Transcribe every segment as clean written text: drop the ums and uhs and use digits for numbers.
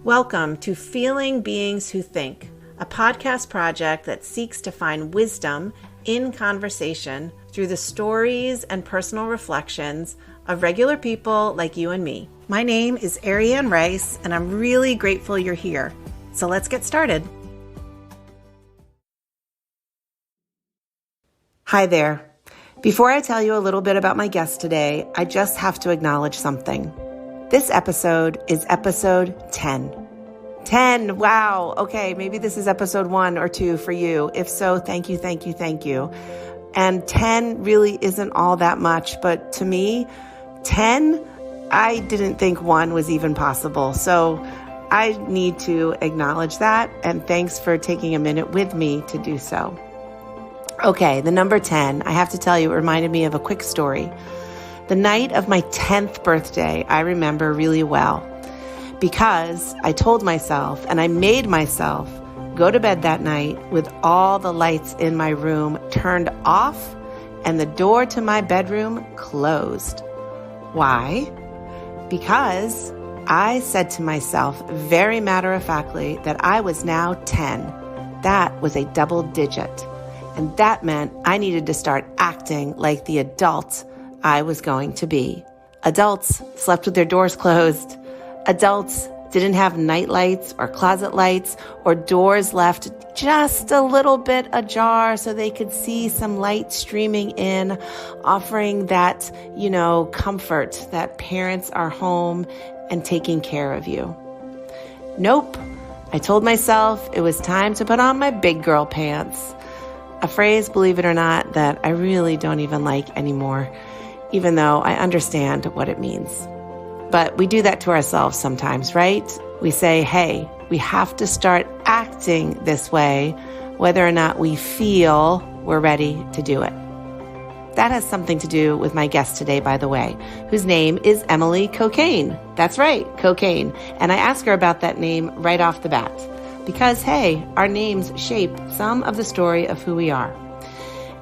Welcome to Feeling Beings Who Think, a podcast project that seeks to find wisdom in conversation through the stories and personal reflections of regular people like you and me. My name is Ariane Rice, and I'm really grateful you're here. So let's get started. Hi there. Before I tell you a little bit about my guest today, I just have to acknowledge something. This episode is episode 10. 10, wow. Okay, maybe this is episode 1 or 2 for you. If so, thank you. And 10 really isn't all that much, but to me, 10, I didn't think 1 was even possible. So I need to acknowledge that, and thanks for taking a minute with me to do so. Okay, the number 10, I have to tell you, it reminded me of a quick story. The night of my 10th birthday, I remember really well because I told myself and I made myself go to bed that night with all the lights in my room turned off and the door to my bedroom closed. Why? Because I said to myself very matter-of-factly that I was now 10. That was a double digit. And that meant I needed to start acting like the adult I was going to be. Adults slept with their doors closed. Adults didn't have night lights or closet lights or doors left just a little bit ajar so they could see some light streaming in, offering that, comfort that parents are home and taking care of you. Nope. I told myself it was time to put on my big girl pants. A phrase, believe it or not, that I really don't even like anymore, even though I understand what it means. But we do that to ourselves sometimes, right? We say, hey, we have to start acting this way, whether or not we feel we're ready to do it. That has something to do with my guest today, by the way, whose name is Emily Kokenge. That's right, Kokenge. And I asked her about that name right off the bat. Because, hey, our names shape some of the story of who we are.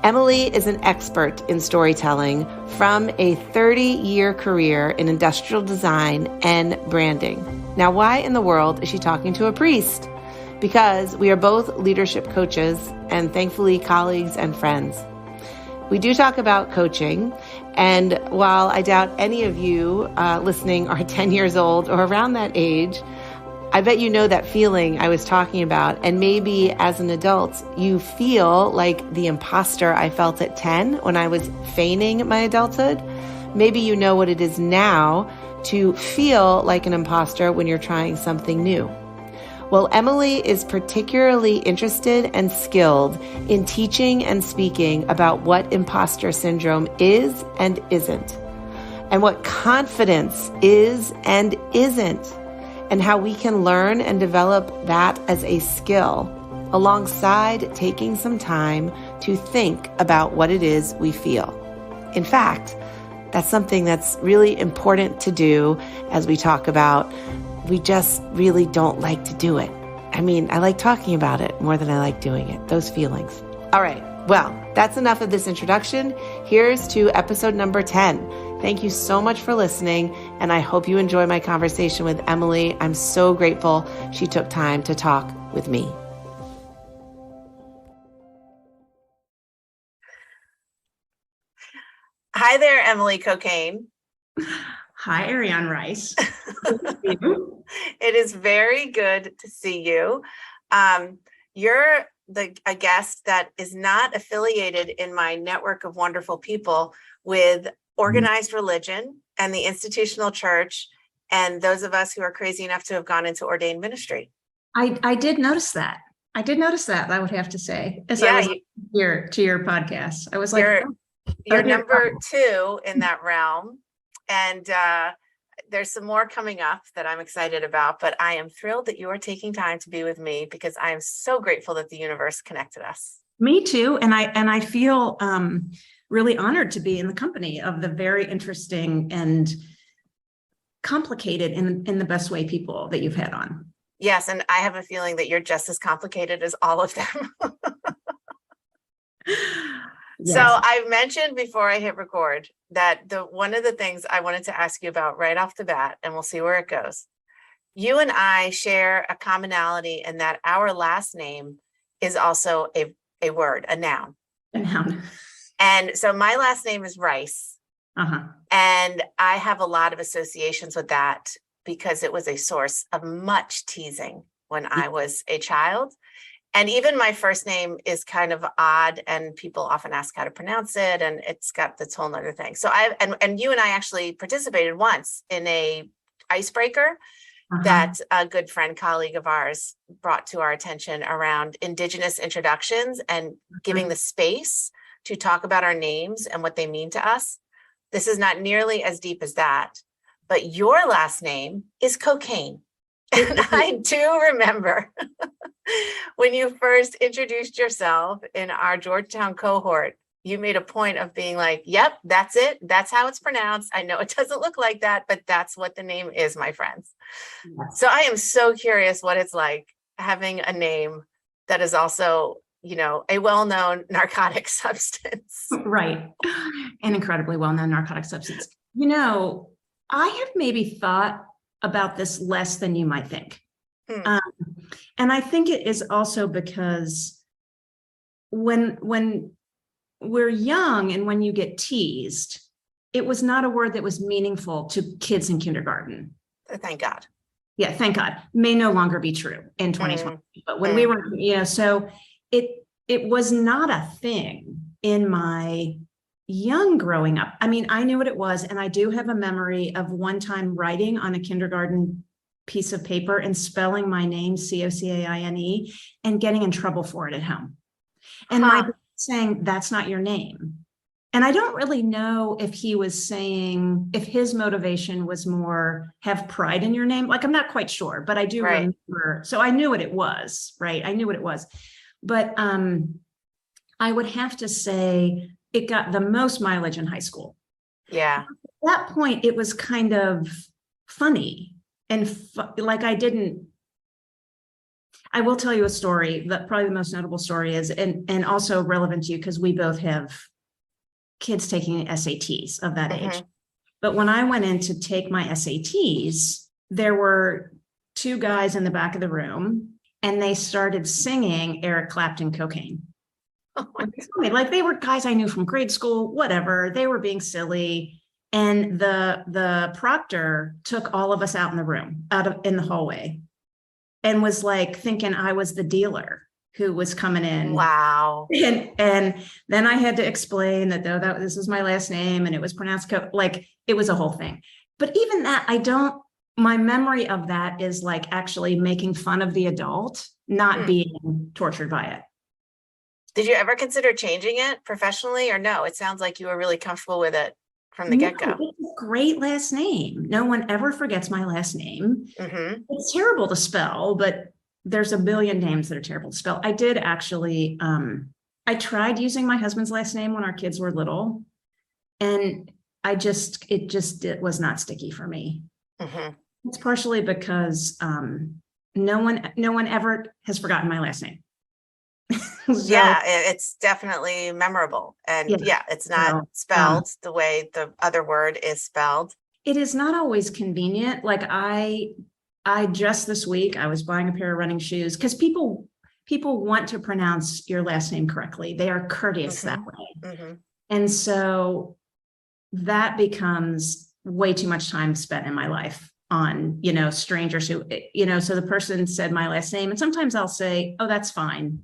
Emily is an expert in storytelling from a 30-year career in industrial design and branding. Now, why in the world is she talking to a priest? Because we are both leadership coaches and thankfully colleagues and friends. We do talk about coaching, and while I doubt any of you listening are 10 years old or around that age, I bet you know that feeling I was talking about, and maybe as an adult, you feel like the imposter I felt at 10 when I was feigning my adulthood. Maybe you know what it is now to feel like an imposter when you're trying something new. Well, Emily is particularly interested and skilled in teaching and speaking about what imposter syndrome is and isn't, and what confidence is and isn't, and how we can learn and develop that as a skill alongside taking some time to think about what it is we feel. In fact, that's something that's really important to do as we talk about. We just really don't like to do it. I mean, I like talking about it more than I like doing it, those feelings. All right, well, that's enough of this introduction. Here's to episode number 10. Thank you so much for listening, and I hope you enjoy my conversation with Emily. I'm so grateful she took time to talk with me. Hi there, Emily Kokenge. Hi, Ariane Rice. It is very good to see you. You're a guest that is not affiliated in my network of wonderful people with organized religion and the institutional church, and those of us who are crazy enough to have gone into ordained ministry. I did notice that. I would have to say, as I was here to your podcast. I was like, you're number 2 in that realm. And there's some more coming up that I'm excited about, but I am thrilled that you are taking time to be with me because I am so grateful that the universe connected us. Me too. And I feel really honored to be in the company of the very interesting and complicated in the best way people that you've had on. Yes. And I have a feeling that you're just as complicated as all of them. Yes. So I mentioned before I hit record that one of the things I wanted to ask you about right off the bat, and we'll see where it goes, You and I share a commonality in that our last name is also a word, a noun. And how? And so my last name is Rice. Uh-huh. And I have a lot of associations with that because it was a source of much teasing when I was a child. And even my first name is kind of odd, and people often ask how to pronounce it, and it's got this whole nother thing. So and you and I actually participated once in a icebreaker that a good friend, colleague of ours brought to our attention around Indigenous introductions and giving the space to talk about our names and what they mean to us. This is not nearly as deep as that, but your last name is Kokenge. And I do remember when you first introduced yourself in our Georgetown cohort, you made a point of being like, yep, that's it. That's how it's pronounced. I know it doesn't look like that, but that's what the name is, my friends. Yes. So I am so curious what it's like having a name that is also, a well-known narcotic substance. Right. An incredibly well-known narcotic substance. I have maybe thought about this less than you might think. And I think it is also because when we're young and when you get teased, it was not a word that was meaningful to kids in kindergarten. Thank God. Yeah, thank God. May no longer be true in 2020. But when we were, so it was not a thing in my young growing up. I mean, I knew what it was, and I do have a memory of one time writing on a kindergarten piece of paper and spelling my name, Cocaine, and getting in trouble for it at home. And my dad saying, that's not your name. And I don't really know if he was saying, if his motivation was more have pride in your name. Like, I'm not quite sure, but I do remember. So I knew what it was, right? I knew what it was. But I would have to say it got the most mileage in high school. Yeah. At that point, it was kind of funny. And I will tell you a story that probably the most notable story is, and also relevant to you because we both have kids taking SATs of that age. But when I went in to take my SATs, there were two guys in the back of the room and they started singing Eric Clapton Cocaine. Like they were guys I knew from grade school, whatever. They were being silly. And the proctor took all of us out in the room, in the hallway, and was like thinking I was the dealer who was coming in. Wow. And then I had to explain that this was my last name and it was pronounced like it was a whole thing. But even that, my memory of that is like actually making fun of the adult, not being tortured by it. Did you ever consider changing it professionally or no? It sounds like you were really comfortable with it from the get-go. It's a great last name. No one ever forgets my last name. It's terrible to spell, but there's a billion names that are terrible to spell. I did actually, I tried using my husband's last name when our kids were little, and it was not sticky for me. It's partially because no one ever has forgotten my last name. So, yeah, it's definitely memorable. And it's not spelled the way the other word is spelled. It is not always convenient. Like I just this week, I was buying a pair of running shoes because people want to pronounce your last name correctly. They are courteous that way. And so that becomes way too much time spent in my life on, strangers who, so the person said my last name and sometimes I'll say, oh, that's fine.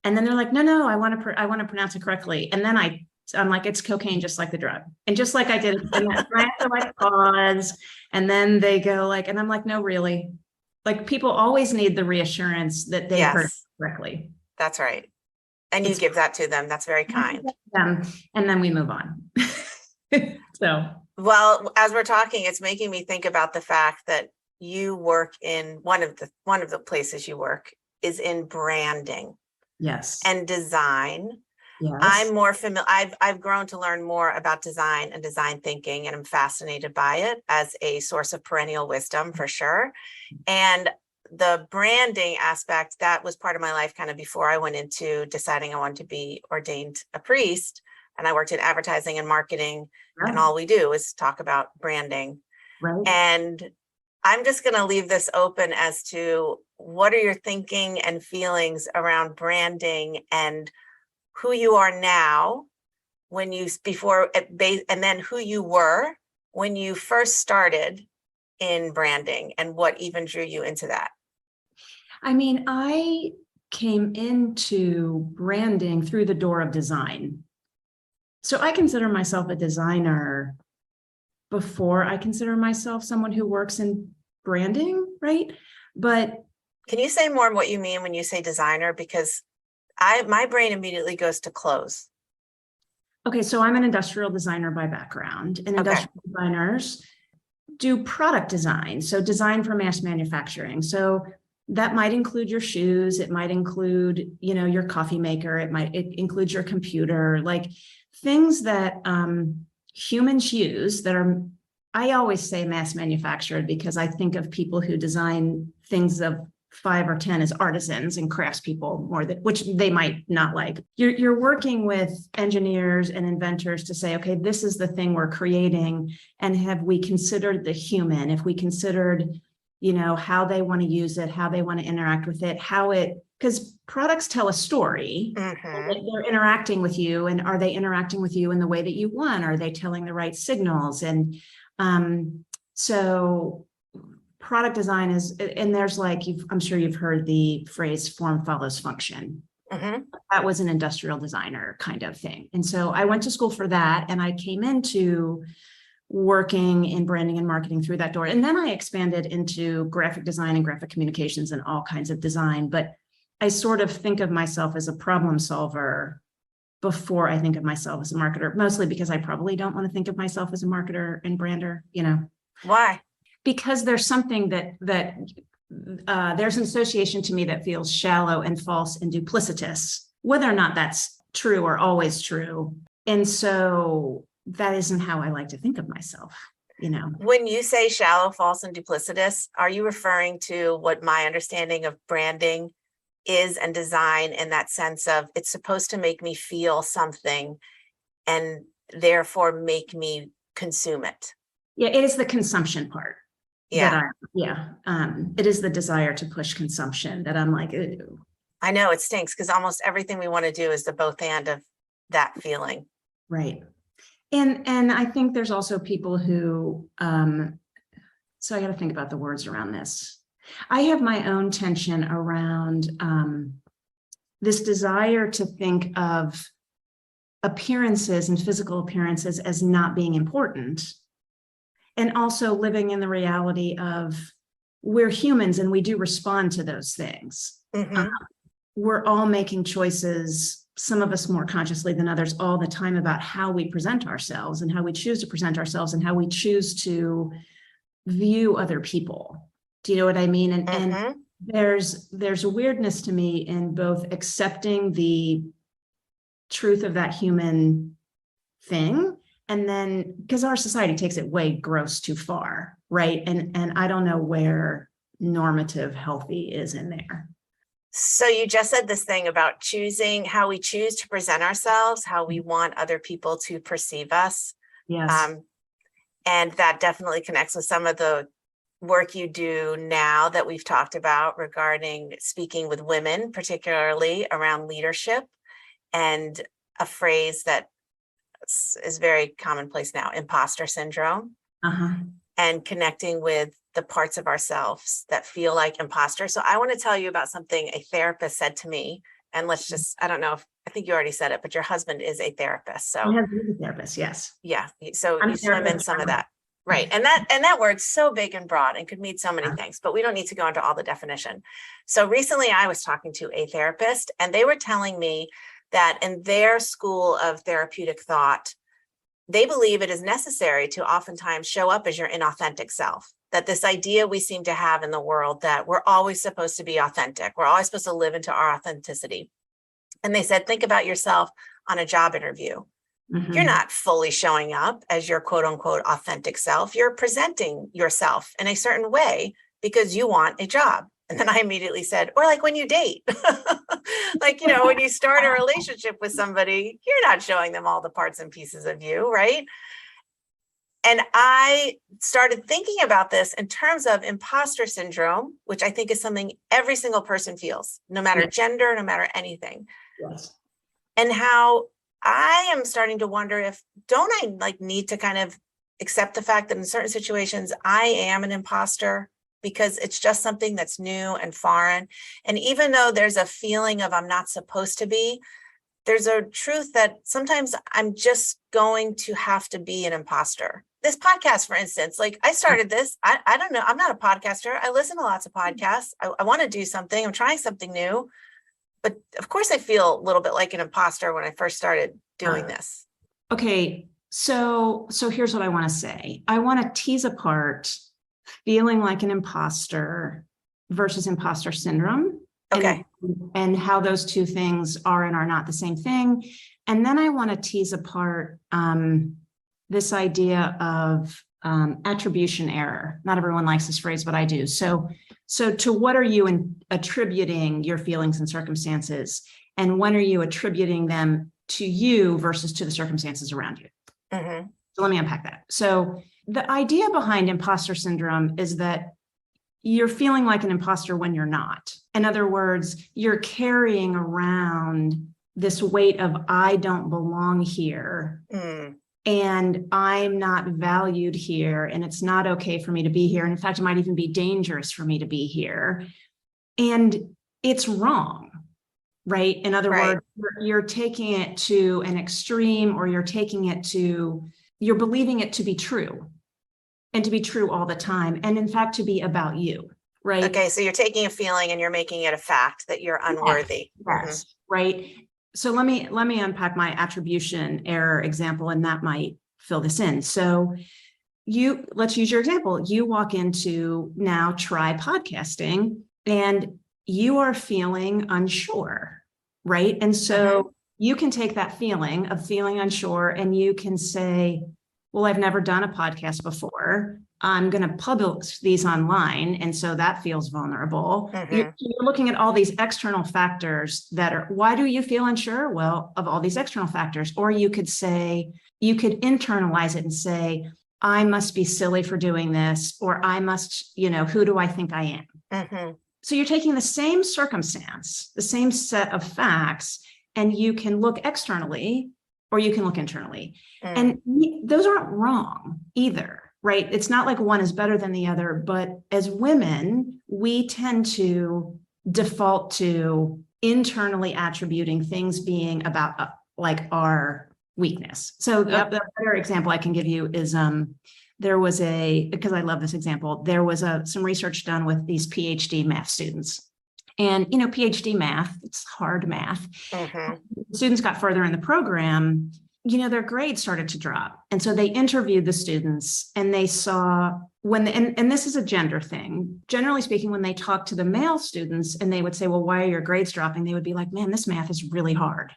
And then they're like, no, I want to pronounce it correctly. And then I'm like, it's cocaine, just like the drug. And just like I did, and I have to like pause. And then they go like, and I'm like, no, really. Like people always need the reassurance that they heard it correctly. That's right. And you give that to them. That's very kind. And then we move on. So. Well, as we're talking, it's making me think about the fact that you work in one of the places you work is in branding. Yes. And design. Yes. I'm more familiar. I've grown to learn more about design and design thinking, and I'm fascinated by it as a source of perennial wisdom for sure. And the branding aspect, that was part of my life kind of before I went into deciding I wanted to be ordained a priest. And I worked in advertising and marketing, and all we do is talk about branding. Right. And I'm just going to leave this open as to what are your thinking and feelings around branding and who you are now when you before and then who you were when you first started in branding and what even drew you into that. I mean, I came into branding through the door of design. So I consider myself a designer before I consider myself someone who works in branding, right? But can you say more of what you mean when you say designer? Because my brain immediately goes to clothes. Okay, so I'm an industrial designer by background, and industrial designers do product design, so design for mass manufacturing. So that might include your shoes, it might include, your coffee maker, it includes your computer, like things that humans use that are, I always say mass manufactured because I think of people who design things of 5 or 10 as artisans and craftspeople more than, which they might not like. You're working with engineers and inventors to say, okay, this is the thing we're creating. And have we considered the human? If we considered, how they want to use it, how they want to interact with it, because products tell a story. They're interacting with you, and are they interacting with you in the way that you want? Are they telling the right signals? And so product design is, and there's I'm sure you've heard the phrase form follows function. That was an industrial designer kind of thing. And so I went to school for that, and I came into working in branding and marketing through that door. And then I expanded into graphic design and graphic communications and all kinds of design. But I sort of think of myself as a problem solver before I think of myself as a marketer, mostly because I probably don't want to think of myself as a marketer and brander, Why? Because there's something that there's an association to me that feels shallow and false and duplicitous, whether or not that's true or always true. And so that isn't how I like to think of myself, When you say shallow, false, and duplicitous, are you referring to what my understanding of branding is and design, in that sense of it's supposed to make me feel something and therefore make me consume it? Yeah, it is the consumption part. Yeah. It is the desire to push consumption that I'm like, ew. I know it stinks because almost everything we want to do is the both and of that feeling. Right. And I think there's also people who, so I got to think about the words around this. I have my own tension around this desire to think of appearances and physical appearances as not being important. And also living in the reality of we're humans and we do respond to those things. We're all making choices, some of us more consciously than others, all the time about how we present ourselves and how we choose to present ourselves and how we choose to view other people. Do you know what I mean? And there's a weirdness to me in both accepting the truth of that human thing, and then because our society takes it way gross too far, right? And I don't know where normative healthy is in there. So you just said this thing about choosing how we choose to present ourselves, how we want other people to perceive us. Yes. And that definitely connects with some of the work you do now that we've talked about regarding speaking with women, particularly around leadership, and a phrase that is very commonplace now, imposter syndrome, and connecting with the parts of ourselves that feel like imposters. So I want to tell you about something a therapist said to me, and I don't know if, I think you already said it, but your husband is a therapist. So I have a therapist, yes. Yeah. So you swim in some of that. Right. And that word's so big and broad and could mean so many things, but we don't need to go into all the definition. So recently I was talking to a therapist, and they were telling me that in their school of therapeutic thought, they believe it is necessary to oftentimes show up as your inauthentic self. That this idea we seem to have in the world that we're always supposed to be authentic. We're always supposed to live into our authenticity. And they said, think about yourself on a job interview. You're not fully showing up as your quote unquote authentic self. You're presenting yourself in a certain way because you want a job. And then I immediately said, or like when you date, when you start a relationship with somebody, you're not showing them all the parts and pieces of you, right? And I started thinking about this in terms of imposter syndrome, which I think is something every single person feels, no matter gender, no matter anything. Yes. And how I am starting to wonder if, don't I like need to kind of accept the fact that in certain situations, I am an imposter because it's just something that's new and foreign. And even though there's a feeling of I'm not supposed to be, there's a truth that sometimes I'm just going to have to be an imposter. This podcast, for instance, like I started this, I don't know, I'm not a podcaster. I listen to lots of podcasts. I want to do something. I'm trying something new. But of course, I feel a little bit like an imposter when I first started doing this. Okay, so here's what I want to say. I want to tease apart feeling like an imposter versus imposter syndrome. Okay. And how those two things are and are not the same thing. And then I want to tease apart this idea of attribution error. Not everyone likes this phrase, but I do. So to what are you attributing your feelings and circumstances? And when are you attributing them to you versus to the circumstances around you? Mm-hmm. So let me unpack that. So the idea behind imposter syndrome is that you're feeling like an imposter when you're not. In other words, you're carrying around this weight of I don't belong here. And I'm not valued here. And it's not okay for me to be here. And in fact, it might even be dangerous for me to be here. And it's wrong, right? In other words, you're taking it to an extreme, or you're believing it to be true. And to be true all the time. And in fact, to be about you, right? Okay, so you're taking a feeling and you're making it a fact that you're unworthy. Yes, right. So let me unpack my attribution error example, and that might fill this in. So let's use your example. You walk into now try podcasting and you are feeling unsure, right? And so you can take that feeling of feeling unsure and you can say, well, I've never done a podcast before. I'm going to publish these online. And so that feels vulnerable. You're looking at all these external factors that are, why do you feel unsure? Well, of all these external factors. Or you could internalize it and say, I must be silly for doing this, or I must, who do I think I am? So you're taking the same circumstance, the same set of facts, and you can look externally or you can look internally. And those aren't wrong either, right? It's not like one is better than the other, but as women, we tend to default to internally attributing things being about like our weakness. So the better example I can give you is because I love this example, there was some research done with these PhD math students. And, PhD math, it's hard math. Students got further in the program, their grades started to drop. And so they interviewed the students and they saw and this is a gender thing. Generally speaking, when they talked to the male students and they would say, well, why are your grades dropping? They would be like, man, this math is really hard.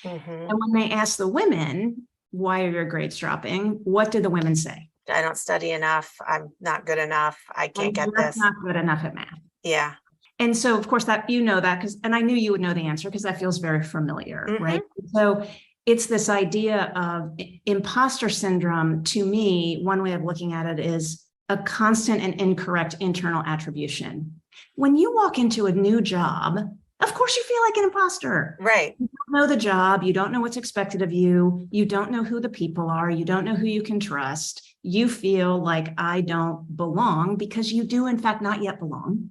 And when they asked the women, why are your grades dropping? What did the women say? I don't study enough. I'm not good enough. I can't get this. Not good enough at math. Yeah. And so, of course, that and I knew you would know the answer because that feels very familiar, right? So it's this idea of imposter syndrome. To me, one way of looking at it is a constant and incorrect internal attribution. When you walk into a new job, of course, you feel like an imposter. Right. You don't know the job. You don't know what's expected of you. You don't know who the people are. You don't know who you can trust. You feel like I don't belong because you do, in fact, not yet belong.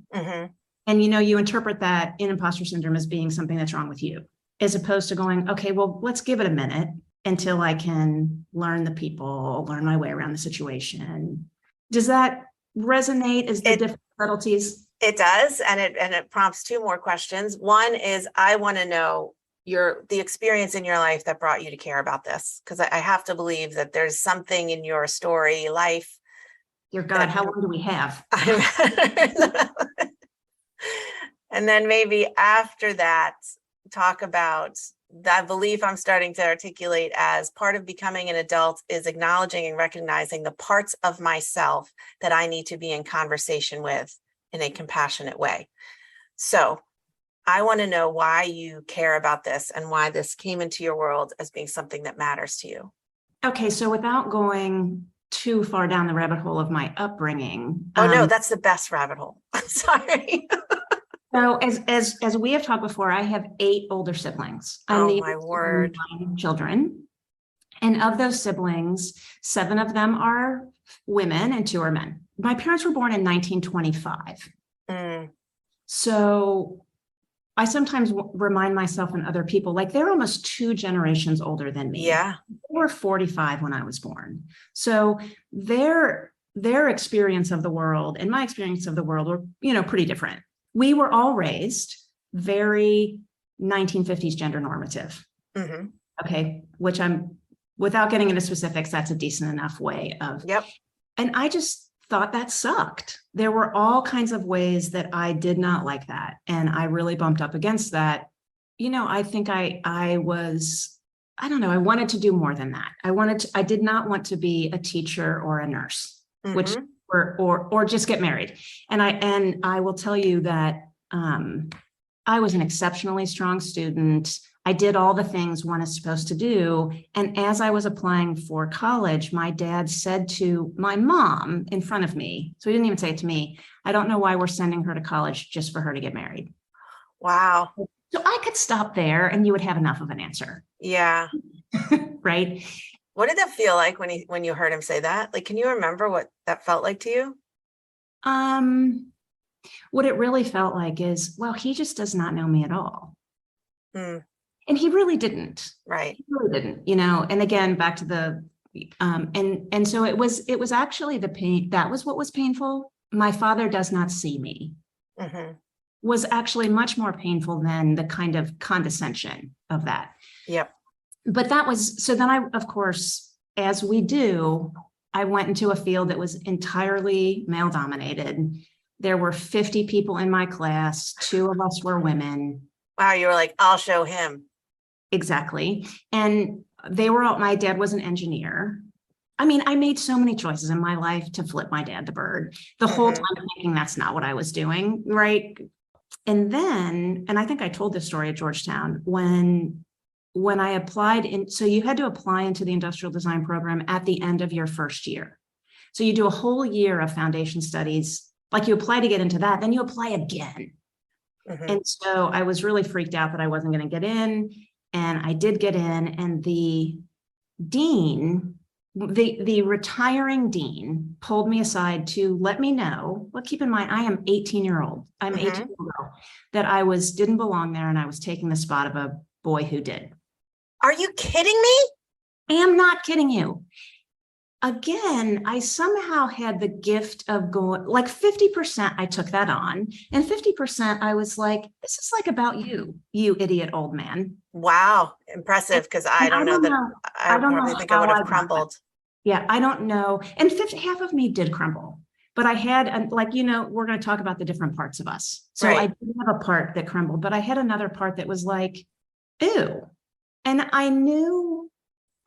And, you interpret that in imposter syndrome as being something that's wrong with you, as opposed to going, okay, well, let's give it a minute until I can learn the people, learn my way around the situation. Does that resonate as the different subtleties? It does. And it prompts two more questions. One is, I want to know the experience in your life that brought you to care about this. Because I have to believe that there's something in your story, life. Dear God, how long do we have? And then maybe after that, talk about that belief I'm starting to articulate as part of becoming an adult is acknowledging and recognizing the parts of myself that I need to be in conversation with in a compassionate way. So I want to know why you care about this and why this came into your world as being something that matters to you. Okay, so without going too far down the rabbit hole of my upbringing. Oh no, that's the best rabbit hole. I'm sorry. So as we have talked before, I have 8 older siblings. I'm the my word. 9 children. And of those siblings, 7 of them are women and 2 are men. My parents were born in 1925. So I sometimes remind myself and other people, like they're almost 2 generations older than me. Yeah. They were 45 when I was born. So their experience of the world and my experience of the world were, pretty different. We were all raised very 1950s gender normative. Okay. Which without getting into specifics, that's a decent enough way of. Yep. And I just thought that sucked. There were all kinds of ways that I did not like that. And I really bumped up against that. I think I was, I don't know, I wanted to do more than that. I did not want to be a teacher or a nurse, which or just get married. And I will tell you that I was an exceptionally strong student. I did all the things one is supposed to do. And as I was applying for college, my dad said to my mom in front of me, so he didn't even say it to me, I don't know why we're sending her to college just for her to get married. Wow. So I could stop there and you would have enough of an answer. Yeah. Right. What did that feel like when you heard him say that? Like, can you remember what that felt like to you? What it really felt like is, well, he just does not know me at all. And he really didn't. Right. He really didn't, and again, back to the, and so it was actually the pain. That was what was painful. My father does not see me was actually much more painful than the kind of condescension of that. Yep. But so then I, of course, as we do, I went into a field that was entirely male dominated. There were 50 people in my class. 2 of us were women. Wow. You were like, I'll show him. Exactly. And my dad was an engineer. I mean, I made so many choices in my life to flip my dad the bird the whole time thinking that's not what I was doing. Right. And then, and I think I told this story at Georgetown when I applied so you had to apply into the industrial design program at the end of your first year. So you do a whole year of foundation studies, like you apply to get into that, then you apply again. And so I was really freaked out that I wasn't going to get in. And I did get in, and the dean, the retiring dean, pulled me aside to let me know, well, keep in mind, I am 18-year-old. I'm 18-year-old, that I didn't belong there, and I was taking the spot of a boy who did. Are you kidding me? I am not kidding you. Again, I somehow had the gift of going, like 50%, I took that on, and 50% I was like, this is like about you idiot old man. Wow. Impressive. Because I don't know that I probably think I would have crumbled. Yeah, I don't know. And half of me did crumble, but I had, we're going to talk about the different parts of us. So I did have a part that crumbled, but I had another part that was like, ew. And I knew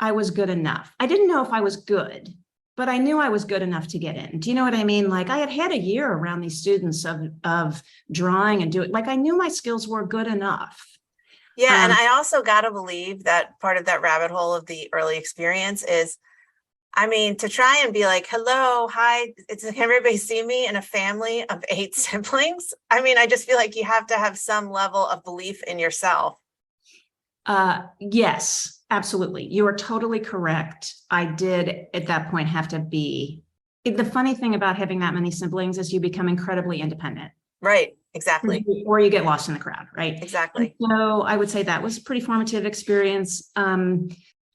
I was good enough. I didn't know if I was good, but I knew I was good enough to get in. Do you know what I mean? Like I had a year around these students of drawing and doing, like I knew my skills were good enough. Yeah. And I also got to believe that part of that rabbit hole of the early experience is, to try and be like, hello, hi, can everybody see me in a family of 8 siblings? I just feel like you have to have some level of belief in yourself. Yes, absolutely. You are totally correct. I did at that point have to be. The funny thing about having that many siblings is you become incredibly independent. Right. Exactly. Or you get lost in the crowd. Right. Exactly. And so I would say that was a pretty formative experience.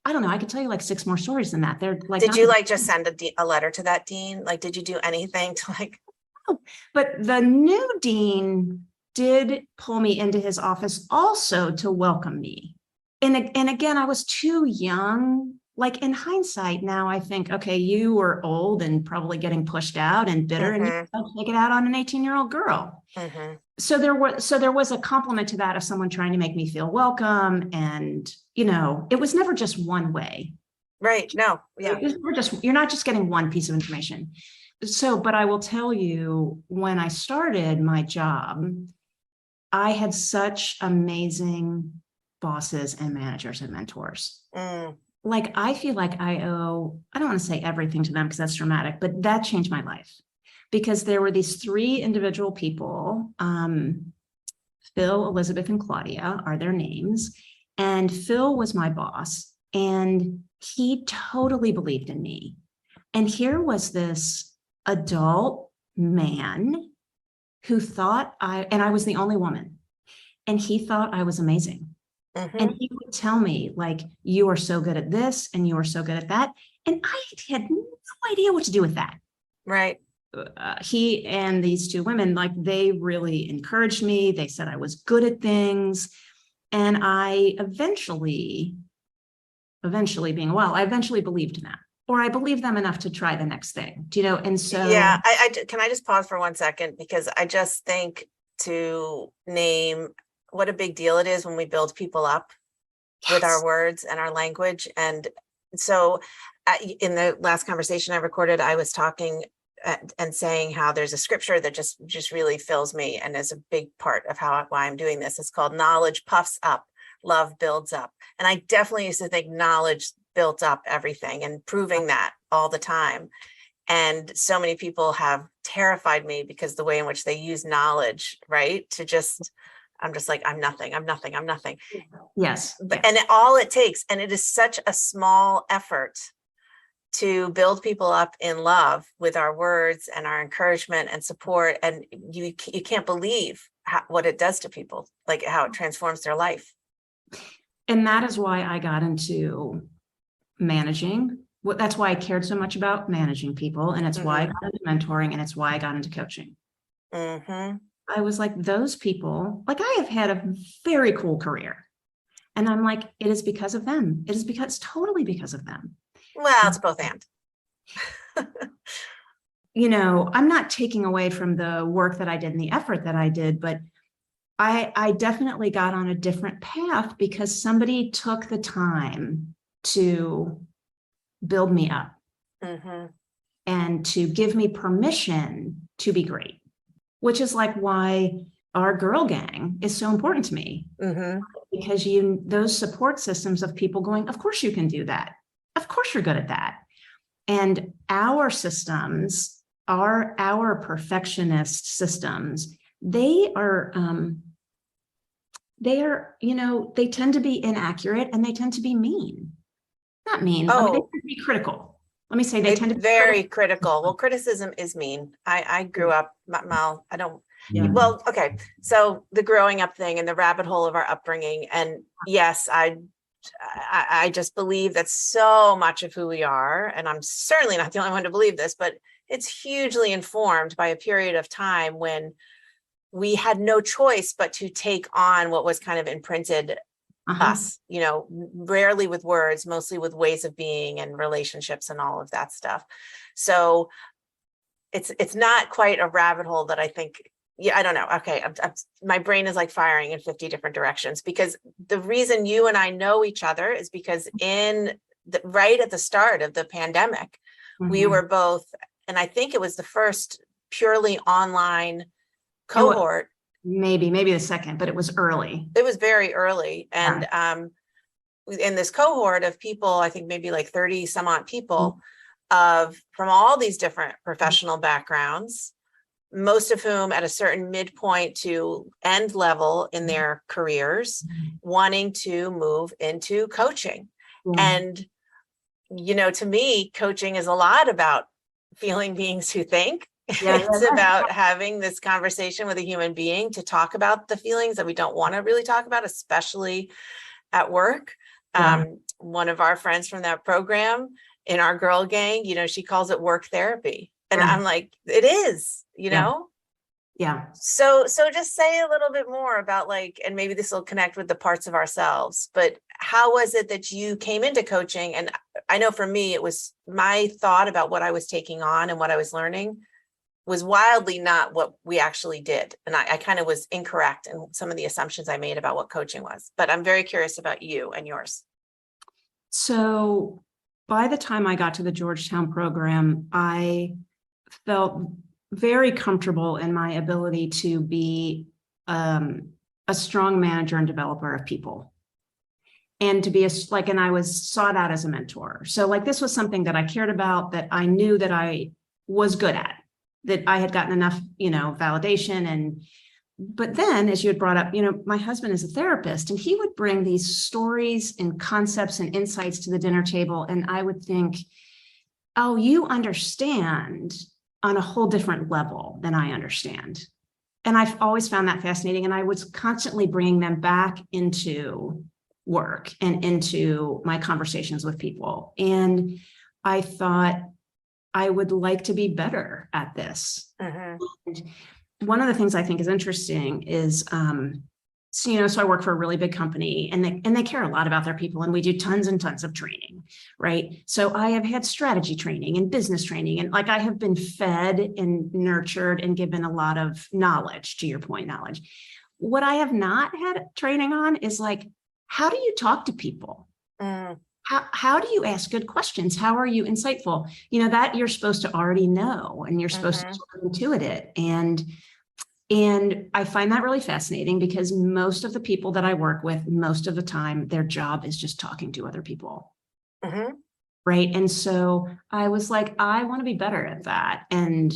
I don't know. I could tell you like 6 more stories than that. They're like, did you just send a letter to that dean? Like, did you do anything to like? Oh, but the new dean did pull me into his office also to welcome me. And again, I was too young. Like in hindsight, now I think, okay, you were old and probably getting pushed out and bitter, and you take it out on an 18-year-old girl. So there was a compliment to that of someone trying to make me feel welcome, and it was never just one way. Right? No, yeah. You're not just getting one piece of information. So, but I will tell you, when I started my job, I had such amazing bosses and managers and mentors. like, I feel like I don't want to say everything to them because that's dramatic, but that changed my life because there were these three individual people. Phil, Elizabeth, and Claudia are their names. And Phil was my boss, and he totally believed in me. And here was this adult man who thought and I was the only woman, and he thought I was amazing. Mm-hmm. And he would tell me, like, you are so good at this and you are so good at that. And I had no idea what to do with that. Right. He and these two women, like, they really encouraged me. They said I was good at things. And I eventually believed them, or I believed them enough to try the next thing, And so, yeah, I can I just pause for 1 second, because I just think to name what a big deal it is when we build people up with our words and our language. And so in the last conversation I recorded, I was talking and saying how there's a scripture that just really fills me and is a big part of why I'm doing this. It's called knowledge puffs up, love builds up. And I definitely used to think knowledge built up everything, and proving that all the time. And so many people have terrified me because the way in which they use knowledge, right? I'm just like, I'm nothing. yes. And all it takes, and it is such a small effort to build people up in love with our words and our encouragement and support. And you can't believe what it does to people, like how it transforms their life. And that is why I got into managing. That's why I cared so much about managing people. And it's why I got into mentoring, and it's why I got into coaching. Mm-hmm. I was like, those people, like, I have had a very cool career. And I'm like, it is because of them. It's totally because of them. Well, it's both and. I'm not taking away from the work that I did and the effort that I did, but I definitely got on a different path because somebody took the time to build me up and to give me permission to be great, which is like why our girl gang is so important to me. Because those support systems of people going, of course you can do that. Of course you're good at that. And our systems, our perfectionist systems, they tend to be inaccurate, and they tend to be mean. Not mean. They tend to be critical. Let me say they tend to be very critical. Well, criticism is mean. I grew up, Mal, I don't. Yeah. Well, okay. So the growing up thing and the rabbit hole of our upbringing. And yes, I just believe that so much of who we are, and I'm certainly not the only one to believe this, but it's hugely informed by a period of time when we had no choice but to take on what was kind of imprinted us, rarely with words, mostly with ways of being and relationships and all of that stuff. So it's not quite a rabbit hole that I think, I don't know. Okay. My brain is like firing in 50 different directions, because the reason you and I know each other is because right at the start of the pandemic, we were both, and I think it was the first purely online cohort. Maybe the second, but it was early. It was very early. And in this cohort of people, I think maybe like 30 some odd people from all these different professional backgrounds, most of whom at a certain midpoint to end level in their careers, wanting to move into coaching. And, to me, coaching is a lot about feeling beings who think. It's about having this conversation with a human being to talk about the feelings that we don't want to really talk about, especially at work. One of our friends from that program in our girl gang, she calls it work therapy. And I'm like, it is, know? Yeah. So just say a little bit more about, like, and maybe this will connect with the parts of ourselves, but how was it that you came into coaching? And I know for me, it was my thought about what I was taking on and what I was learning was wildly not what we actually did. And I kind of was incorrect in some of the assumptions I made about what coaching was, but I'm very curious about you and yours. So by the time I got to the Georgetown program, I felt very comfortable in my ability to be a strong manager and developer of people. and to be and I was sought out as a mentor. So like, this was something that I cared about, that I knew that I was good at, that I had gotten enough, validation. But then, as you had brought up, my husband is a therapist, and he would bring these stories and concepts and insights to the dinner table. And I would think, oh, you understand on a whole different level than I understand. And I've always found that fascinating. And I was constantly bringing them back into work and into my conversations with people. And I thought I would like to be better at this. And one of the things I think is interesting is, so I work for a really big company, and they care a lot about their people, and we do tons and tons of training, right? So I have had strategy training and business training, and I have been fed and nurtured and given a lot of knowledge, to your point, knowledge. What I have not had training on is how do you talk to people? How do you ask good questions? How are you insightful? That you're supposed to already know, and you're supposed to sort of intuit it. And I find that really fascinating, because most of the people that I work with, most of the time, their job is just talking to other people. Right. And so I was like, I want to be better at that. And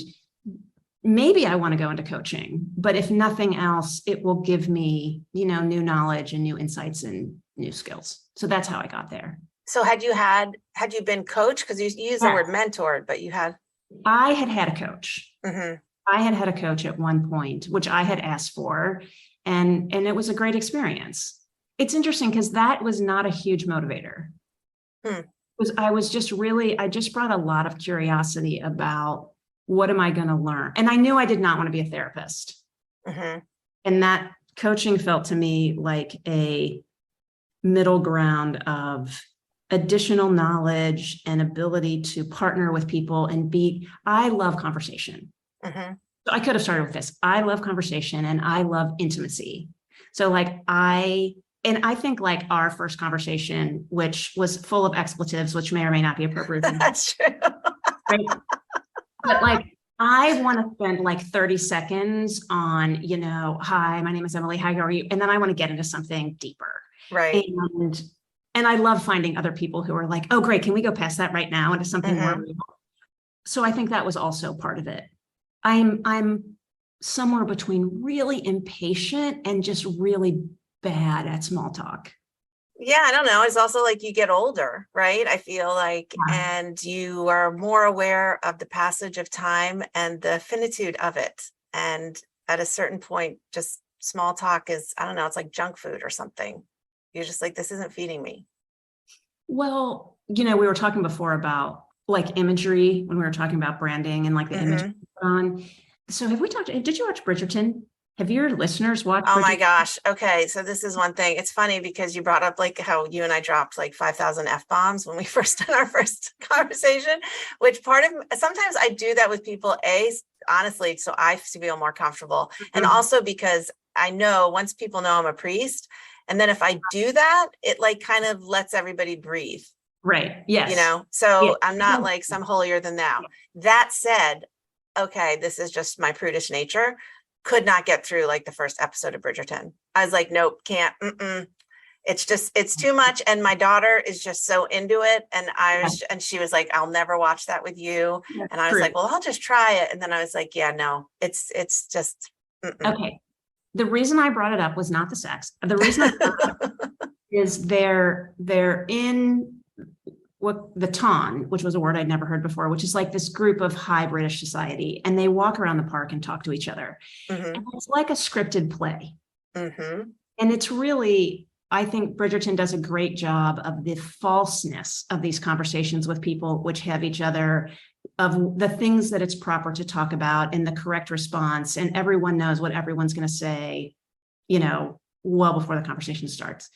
maybe I want to go into coaching, but if nothing else, it will give me, new knowledge and new insights and new skills. So that's how I got there. So had you been coached? Because you use the word mentored, but you had. I had a coach. I had a coach at one point, which I had asked for, and it was a great experience. It's interesting because that was not a huge motivator. I just brought a lot of curiosity about, what am I going to learn? And I knew I did not want to be a therapist. And that coaching felt to me like a middle ground of additional knowledge and ability to partner with people and I love conversation. So I could have started with this. I love conversation and I love intimacy. So I think our first conversation, which was full of expletives, which may or may not be appropriate. That's true. Right? But I want to spend 30 seconds on, hi, my name is Emily. How are you? And then I want to get into something deeper. Right. And I love finding other people who are like, oh, great. Can we go past that right now into something more real? So I think that was also part of it. I'm somewhere between really impatient and just really bad at small talk. Yeah, I don't know. It's also you get older, right? I feel and you are more aware of the passage of time and the finitude of it. And at a certain point, just small talk is, I don't know, it's like junk food or something. You're just this isn't feeding me. Well, we were talking before about imagery when we were talking about branding and the image on. So did you watch Bridgerton? Have your listeners watched? Oh my gosh. Okay. So this is one thing. It's funny because you brought up how you and I dropped 5,000 F-bombs when we first did our first conversation, which sometimes I do that with people, honestly, so I feel more comfortable. And also because I know once people know I'm a priest, and then if I do that, it kind of lets everybody breathe. Right. Yes. So I'm not some holier than thou. That said, okay, this is just my prudish nature. Could not get through the first episode of Bridgerton. I was nope, can't. It's too much. And my daughter is just so into it. And she was like, I'll never watch that with you. And I was like, well, I'll just try it. And then I was like, yeah, no, it's just. Okay. The reason I brought it up was not the sex. The reason I brought it up is they're in what the ton, which was a word I'd never heard before, which is this group of high British society, and they walk around the park and talk to each other. And it's like a scripted play. And it's really, I think Bridgerton does a great job of the falseness of these conversations with people which have each other, of the things that it's proper to talk about and the correct response. And everyone knows what everyone's going to say, well before the conversation starts.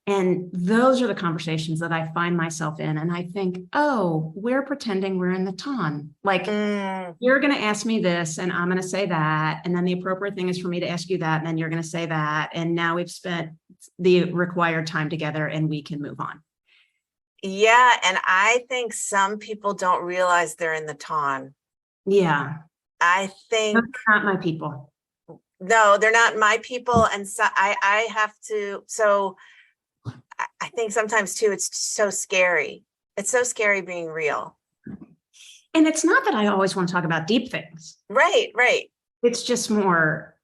And those are the conversations that I find myself in. And I think, oh, we're pretending we're in the ton. You're going to ask me this and I'm going to say that. And then the appropriate thing is for me to ask you that. And then you're going to say that. And now we've spent the required time together and we can move on. Yeah. And I think some people don't realize they're in the ton. Yeah. I think. They're not my people. No, they're not my people. And so I have to, so I think sometimes too, it's so scary. It's so scary being real. And it's not that I always want to talk about deep things. Right. It's just more,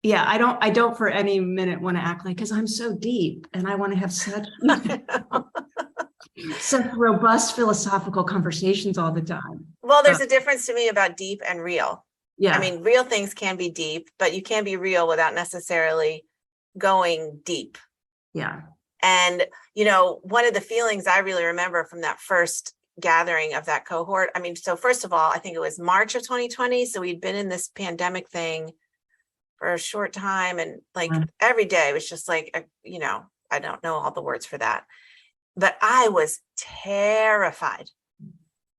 yeah, I don't for any minute want to act like, because I'm so deep and I want to have such robust philosophical conversations all the time. Well, there's a difference to me about deep and real. Yeah. I mean, real things can be deep, but you can be real without necessarily going deep. Yeah. And, one of the feelings I really remember from that first gathering of that cohort, I mean, so first of all, I think it was March of 2020. So we'd been in this pandemic thing for a short time. And like every day was just like, I don't know all the words for that, but I was terrified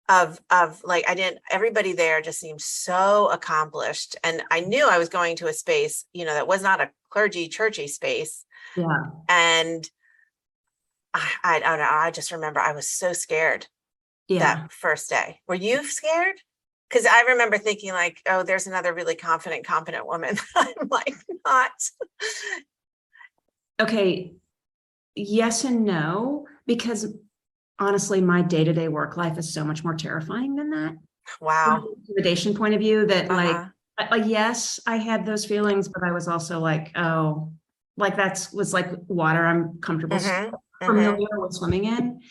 of like, everybody there just seemed so accomplished. And I knew I was going to a space, that was not a clergy, churchy space. Yeah. And I don't know. I just remember I was so scared that first day. Were you scared? Because I remember thinking like, oh, there's another really confident, competent woman. I'm like, not. Okay. Yes and no, because honestly, my day-to-day work life is so much more terrifying than that. Wow. From an intimidation point of view, that yes, I had those feelings, but I was also like, oh, like was like water I'm comfortable, familiar with swimming in.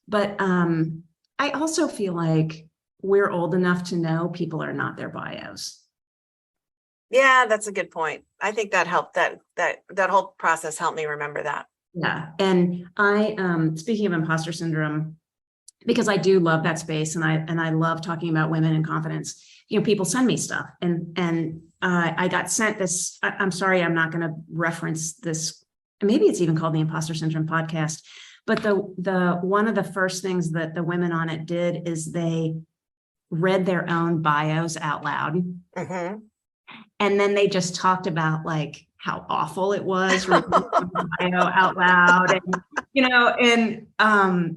But I also feel like we're old enough to know people are not their bios. Yeah, that's a good point. I think that helped. That whole process helped me remember that. Yeah. And I, speaking of imposter syndrome, because I do love that space and I love talking about women and confidence, people send me stuff and I got sent this, I'm sorry, I'm not going to reference this. Maybe it's even called the Imposter Syndrome podcast, but the one of the first things that the women on it did is they read their own bios out loud. Mm-hmm. And then they just talked about like how awful it was reading the bio out loud, and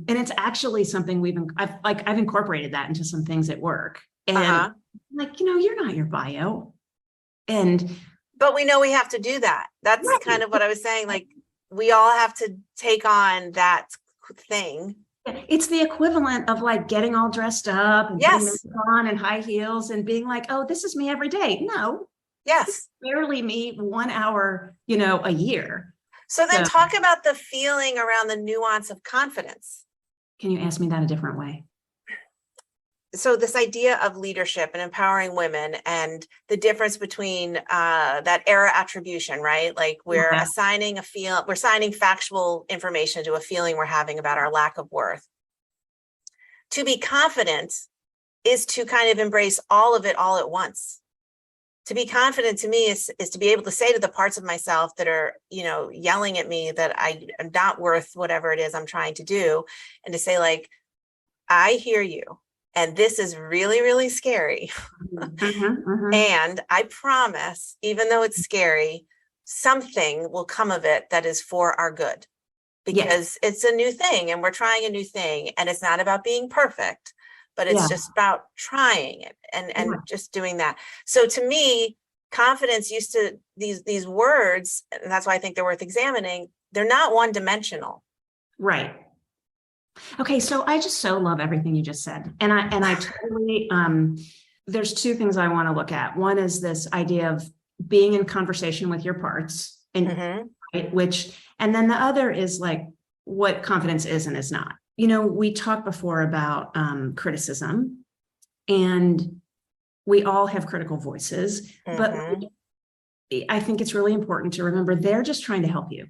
it's actually something I've incorporated that into some things at work, and like, you're not your bio, but we know we have to do that. That's kind of what I was saying. Like, we all have to take on that thing. It's the equivalent of like getting all dressed up and putting makeup on and high heels and being like, oh, this is me every day. No. Yes. Barely me 1 hour, a year. So then talk about the feeling around the nuance of confidence. Can you ask me that a different way? So this idea of leadership and empowering women and the difference between that error attribution, right? Like we're assigning we're assigning factual information to a feeling we're having about our lack of worth. To be confident is to kind of embrace all of it all at once. To be confident to me is to be able to say to the parts of myself that are, yelling at me that I am not worth whatever it is I'm trying to do. And to say like, I hear you. And this is really, really scary. And I promise, even though it's scary, something will come of it that is for our good. Because it's a new thing and we're trying a new thing. And it's not about being perfect, but it's just about trying it and just doing that. So to me, confidence used to these words, and that's why I think they're worth examining. They're not one-dimensional. Right. Okay. So I just so love everything you just said. And I totally, there's two things I want to look at. One is this idea of being in conversation with your parts and right, and then the other is like what confidence is and is not. We talked before about criticism, and we all have critical voices, but I think it's really important to remember they're just trying to help you.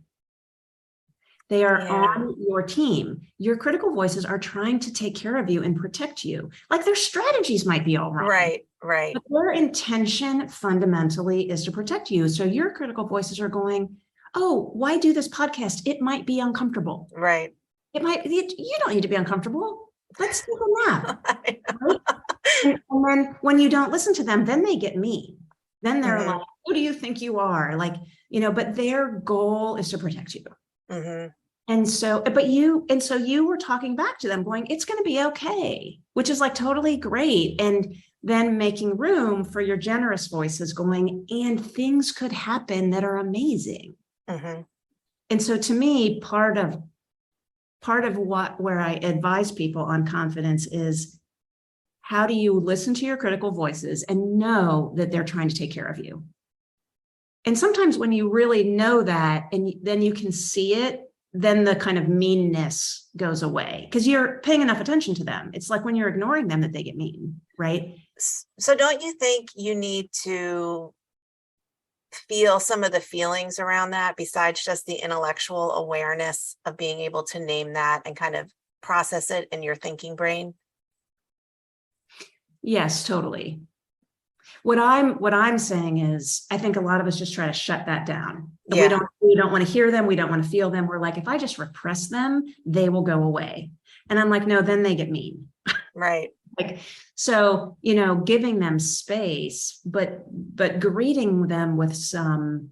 They are on your team. Your critical voices are trying to take care of you and protect you. Like their strategies might be all wrong. Right. But their intention fundamentally is to protect you. So your critical voices are going, oh, why do this podcast? It might be uncomfortable. Right. You don't need to be uncomfortable. Let's take a nap. Right? And then when you don't listen to them, then they get mean. Then they're like, who do you think you are? Like, but their goal is to protect you. And so you were talking back to them going, it's going to be okay, which is like totally great. And then making room for your generous voices going, and things could happen that are amazing. And so to me, part of where I advise people on confidence is, how do you listen to your critical voices and know that they're trying to take care of you? And sometimes when you really know that, and then you can see it, then the kind of meanness goes away because you're paying enough attention to them. It's like when you're ignoring them that they get mean, right? So don't you think you need to feel some of the feelings around that besides just the intellectual awareness of being able to name that and kind of process it in your thinking brain? Yes, totally. What I'm saying is, I think a lot of us just try to shut that down. Yeah. We don't want to hear them. We don't want to feel them. We're like, if I just repress them, they will go away. And I'm like, no, then they get mean. Right. Like, so, giving them space, but greeting them with some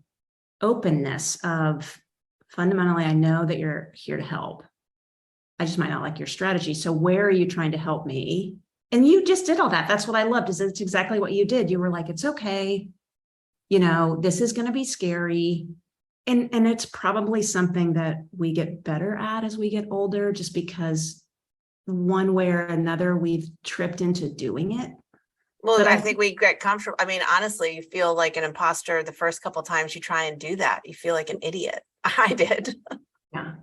openness of, fundamentally, I know that you're here to help. I just might not like your strategy. So where are you trying to help me? And you just did all that. That's what I loved, is it's exactly what you did. You were like, it's okay. This is going to be scary. And it's probably something that we get better at as we get older, just because one way or another, we've tripped into doing it. Well, But I think we get comfortable. I mean, honestly, you feel like an imposter the first couple of times you try and do that. You feel like an idiot. I did. Yeah.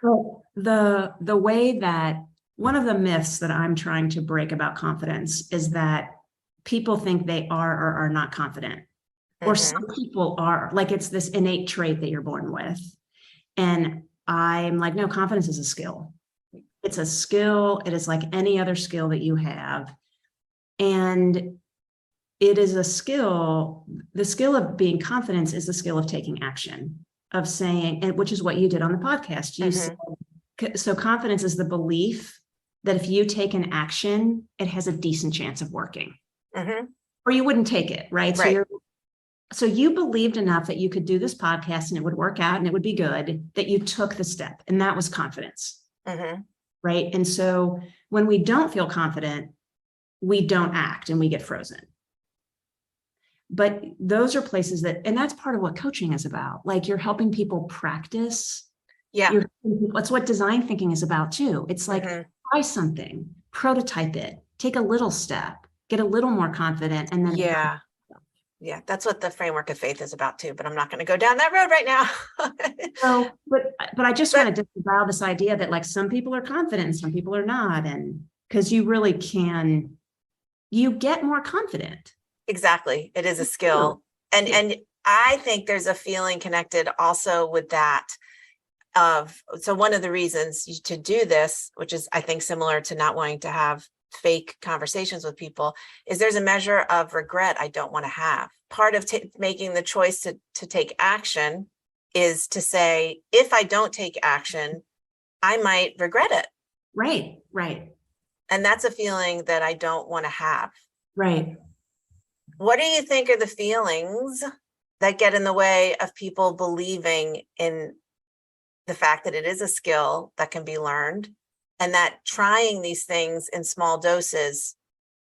Well, the way that one of the myths that I'm trying to break about confidence is that people think they are or are not confident, or some people are, like it's this innate trait that you're born with. And I'm like, no, confidence is a skill. It's a skill. It is like any other skill that you have. And it is a skill. The skill of being confident is the skill of taking action, of saying, and which is what you did on the podcast. You said, so confidence is the belief that if you take an action, it has a decent chance of working, or you wouldn't take it, right? Right. So you believed enough that you could do this podcast and it would work out and it would be good, that you took the step, and that was confidence, right? And so when we don't feel confident, we don't act and we get frozen. But those are places that, and that's part of what coaching is about. Like, you're helping people practice. Yeah. That's what design thinking is about too. It's like, try something, prototype it, take a little step, get a little more confident, and then yeah, that's what the framework of faith is about too, but I'm not going to go down that road right now. So, but I just want to disavow this idea that like some people are confident and some people are not, and because you really can, you get more confident. Exactly. It is a skill. And I think there's a feeling connected also with that so one of the reasons to do this, which is I think similar to not wanting to have fake conversations with people, is there's a measure of regret I don't want to have. Part of making the choice to take action is to say, if I don't take action, I might regret it. Right. And that's a feeling that I don't want to have. Right. What do you think are the feelings that get in the way of people believing in the fact that it is a skill that can be learned, and that trying these things in small doses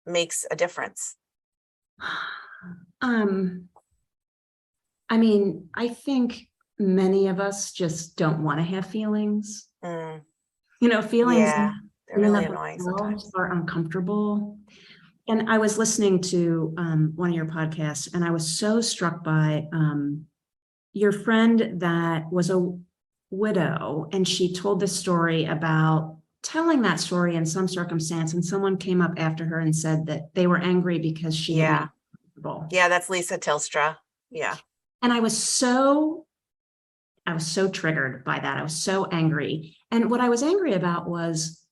makes a difference? I mean, I think many of us just don't want to have feelings. Feelings they're really annoying sometimes, are uncomfortable. And I was listening to one of your podcasts, and I was so struck by your friend that was a widow, and she told this story about telling that story in some circumstance, and someone came up after her and said that they were angry because she had that's Lisa Tilstra. And I was so triggered by that. I was so angry. And what I was angry about was,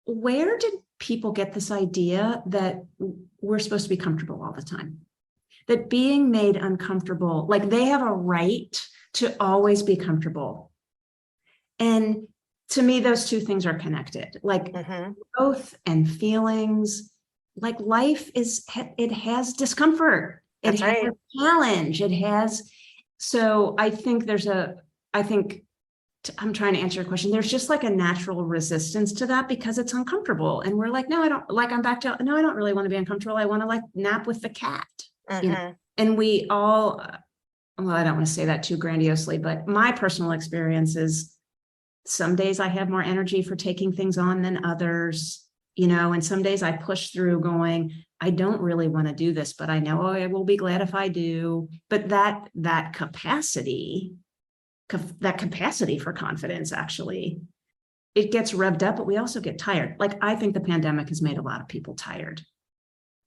where did people get this idea that we're supposed to be comfortable all the time? That being made uncomfortable, like they have a right to always be comfortable. And to me, those two things are connected, like growth and feelings. Like life it has discomfort. It has challenge. It has. So I think I'm trying to answer your question. There's just like a natural resistance to that because it's uncomfortable. And we're like, no, I don't, like, I'm back to, no, I don't really want to be uncomfortable. I want to like nap with the cat. And we all, well, I don't want to say that too grandiosely, but my personal experience is some days I have more energy for taking things on than others, and some days I push through going, I don't really want to do this, but I know I will be glad if I do. But that capacity for confidence, actually, it gets revved up, but we also get tired. Like, I think the pandemic has made a lot of people tired.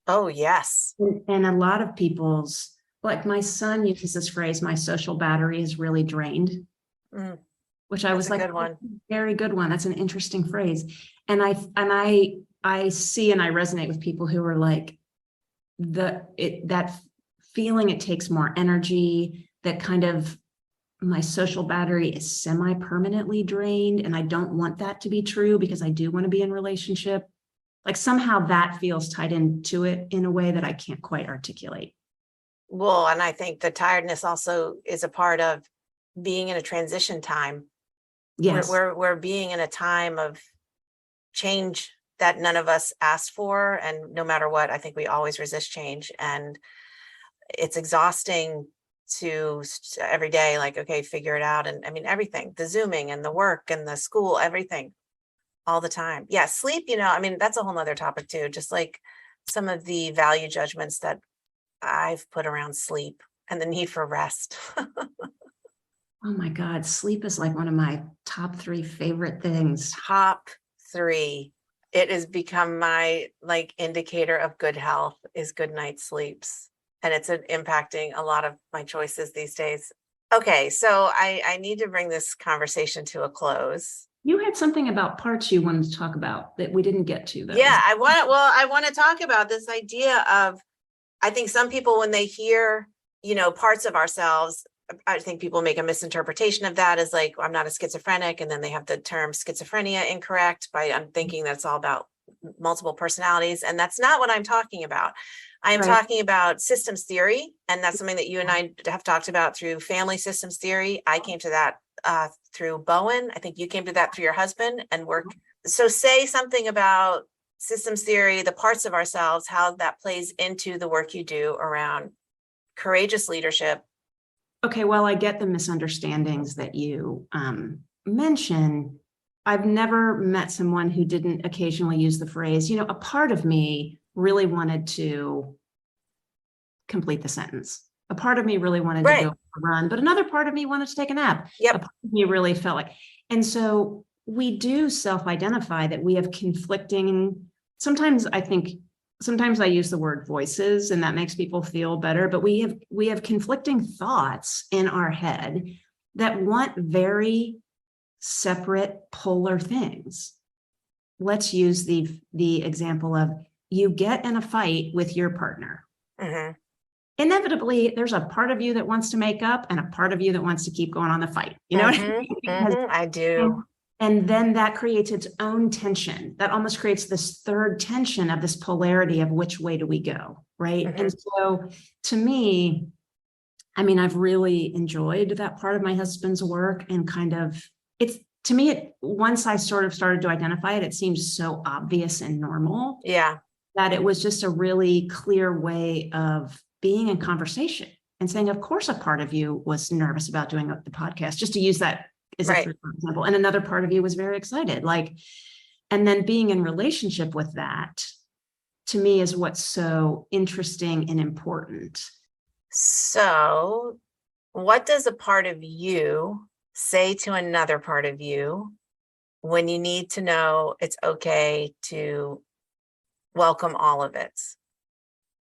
Oh, yes. And a lot of people's, like my son uses this phrase, my social battery is really drained, which I was like, good one. Very good one. That's an interesting phrase. And I see and I resonate with people who are like, that feeling it takes more energy, that kind of my social battery is semi-permanently drained. And I don't want that to be true because I do want to be in relationship. Like, somehow that feels tied into it in a way that I can't quite articulate. Well, and I think the tiredness also is a part of being in a transition time. Yes. We're being in a time of change that none of us asked for. And no matter what, I think we always resist change. And it's exhausting to every day, like, okay, figure it out. And I mean, everything, the Zooming and the work and the school, everything, all the time. Yeah. Sleep, I mean, that's a whole nother topic too. Just like some of the value judgments that I've put around sleep and the need for rest. Oh my God. Sleep is like one of my top 3 favorite things. Top 3. It has become my indicator of good health is good night's sleeps. And it's impacting a lot of my choices these days. Okay. So I need to bring this conversation to a close. You had something about parts you wanted to talk about that we didn't get to, though. Yeah, I want to talk about this idea of, I think some people, when they hear, parts of ourselves, I think people make a misinterpretation of that as like, I'm not a schizophrenic. And then they have the term schizophrenia incorrect I'm thinking that's all about multiple personalities. And that's not what I'm talking about. I am talking about systems theory. And that's something that you and I have talked about through family systems theory. I came to that through Bowen. I think you came to that through your husband and work. So say something about systems theory, the parts of ourselves, how that plays into the work you do around courageous leadership. Okay, well, I get the misunderstandings that you mention. I've never met someone who didn't occasionally use the phrase, a part of me really wanted to complete the sentence. A part of me really wanted to go for a run, but another part of me wanted to take a nap. Yep. A part of me really felt like, and so we do self-identify that we have conflicting, sometimes I use the word voices and that makes people feel better, but we have conflicting thoughts in our head that want very separate polar things. Let's use the example of you get in a fight with your partner. Mm-hmm. Inevitably, there's a part of you that wants to make up and a part of you that wants to keep going on the fight. You know what I mean? I do. And then that creates its own tension. That almost creates this third tension of this polarity of which way do we go, right? Mm-hmm. And so to me, I mean, I've really enjoyed that part of my husband's work and kind of, once I sort of started to identify it, it seems so obvious and normal. Yeah. That it was just a really clear way of being in conversation and saying, of course, a part of you was nervous about doing the podcast, just to use that as a example. And another part of you was very excited. And then being in relationship with that, to me, is what's so interesting and important. So what does a part of you say to another part of you when you need to know it's okay to welcome all of it?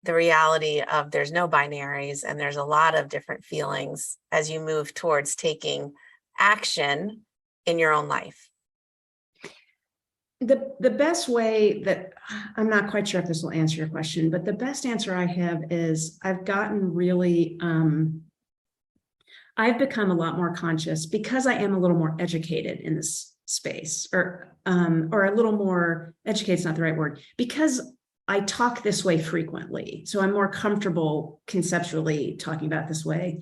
The reality of there's no binaries and there's a lot of different feelings as you move towards taking action in your own life. The best way that, I'm not quite sure if this will answer your question, but the best answer I have is I've gotten really, I've become a lot more conscious because I am a little more educated in this space, or a little more educated is not the right word, because I talk this way frequently. So I'm more comfortable conceptually talking about this way,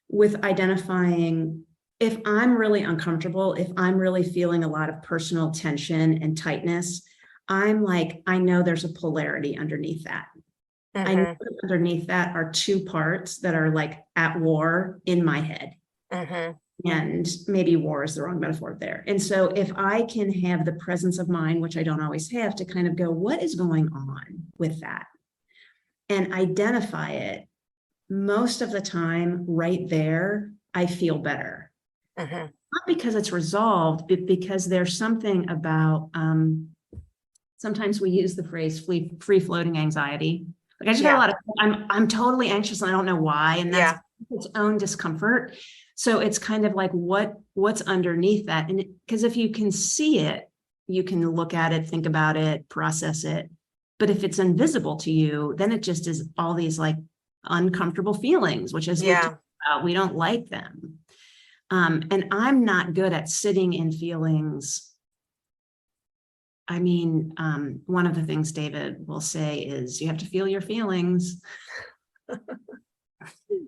with identifying if I'm really uncomfortable, if I'm really feeling a lot of personal tension and tightness, I'm like, I know there's a polarity underneath that. I know that underneath that are two parts that are like at war in my head. And maybe war is the wrong metaphor there. And so if I can have the presence of mind, which I don't always have, to kind of go, what is going on with that? And identify it, most of the time right there, I feel better. Not because it's resolved, but because there's something about, sometimes we use the phrase free floating anxiety. Like I just got a lot of, I'm totally anxious and I don't know why. And that's its own discomfort. So it's kind of like what's underneath that. And because if you can see it, you can look at it, think about it, process it. But if it's invisible to you, then it just is all these like uncomfortable feelings, which is we don't like them. And I'm not good at sitting in feelings. I mean, one of the things David will say is you have to feel your feelings.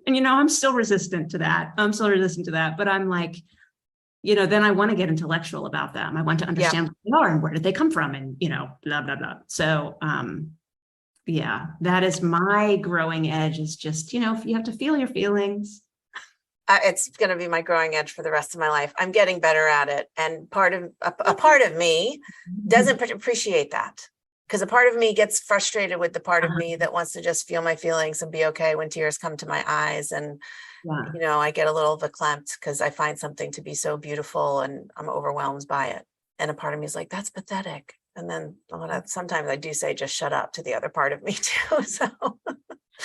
And, I'm still resistant to that. But I'm like, then I want to get intellectual about them. I want to understand what they are and where did they come from and, blah, blah, blah. So, that is my growing edge is just, you have to feel your feelings. It's going to be my growing edge for the rest of my life. I'm getting better at it. And a part of me doesn't appreciate that. Because a part of me gets frustrated with the part of me that wants to just feel my feelings and be okay when tears come to my eyes. And, I get a little verklempt because I find something to be so beautiful and I'm overwhelmed by it. And a part of me is like, that's pathetic. And then sometimes I do say, just shut up to the other part of me too. So.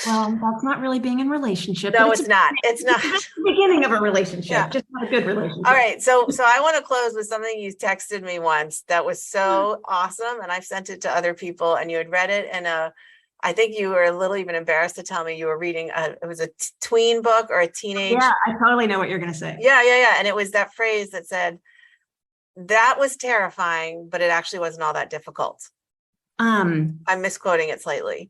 Well, that's not really being in relationship. No, it's not. It's not the beginning of a relationship, just not a good relationship. All right. So I want to close with something you texted me once that was so awesome. And I've sent it to other people and you had read it. And I think you were a little even embarrassed to tell me you were reading, it was a tween book or a teenage. Yeah, I totally know what you're going to say. Yeah. And it was that phrase that said, that was terrifying, but it actually wasn't all that difficult. I'm misquoting it slightly.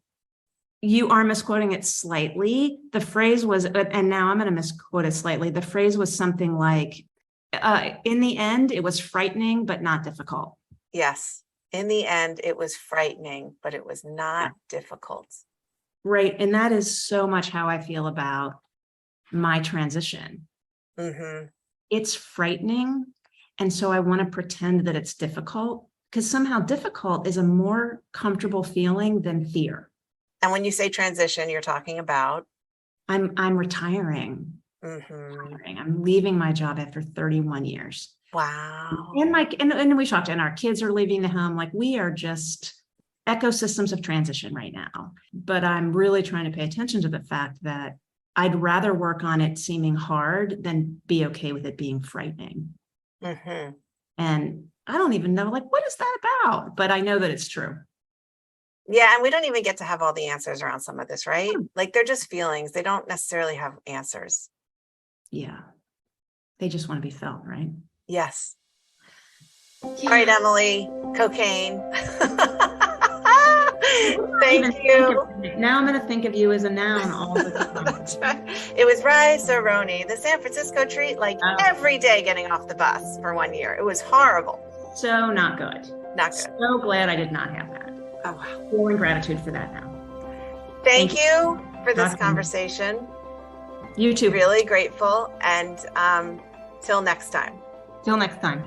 You are misquoting it slightly. The phrase was, and now I'm going to misquote it slightly. The phrase was something like, in the end, it was frightening, but not difficult. Yes. In the end, it was frightening, but it was not difficult. Right. And that is so much how I feel about my transition. It's frightening. And so I want to pretend that it's difficult because somehow difficult is a more comfortable feeling than fear. And when you say transition, you're talking about? I'm retiring. I'm leaving my job after 31 years. Wow. And we talked, and our kids are leaving the home. Like we are just ecosystems of transition right now. But I'm really trying to pay attention to the fact that I'd rather work on it seeming hard than be okay with it being frightening. And I don't even know, what is that about? But I know that it's true. Yeah. And we don't even get to have all the answers around some of this, right? Like they're just feelings. They don't necessarily have answers. Yeah. They just want to be felt, right? Yes. Yeah. All right, Emily Kokenge. Thank you. Now I'm going to think of you as a noun all the time. It was Rice-A-Roni, the San Francisco treat, every day getting off the bus for 1 year. It was horrible. So not good. Not good. So glad I did not have that. Oh, wow. Feeling gratitude for that now. Thank you for this conversation. You too. Really grateful. And till next time. Till next time.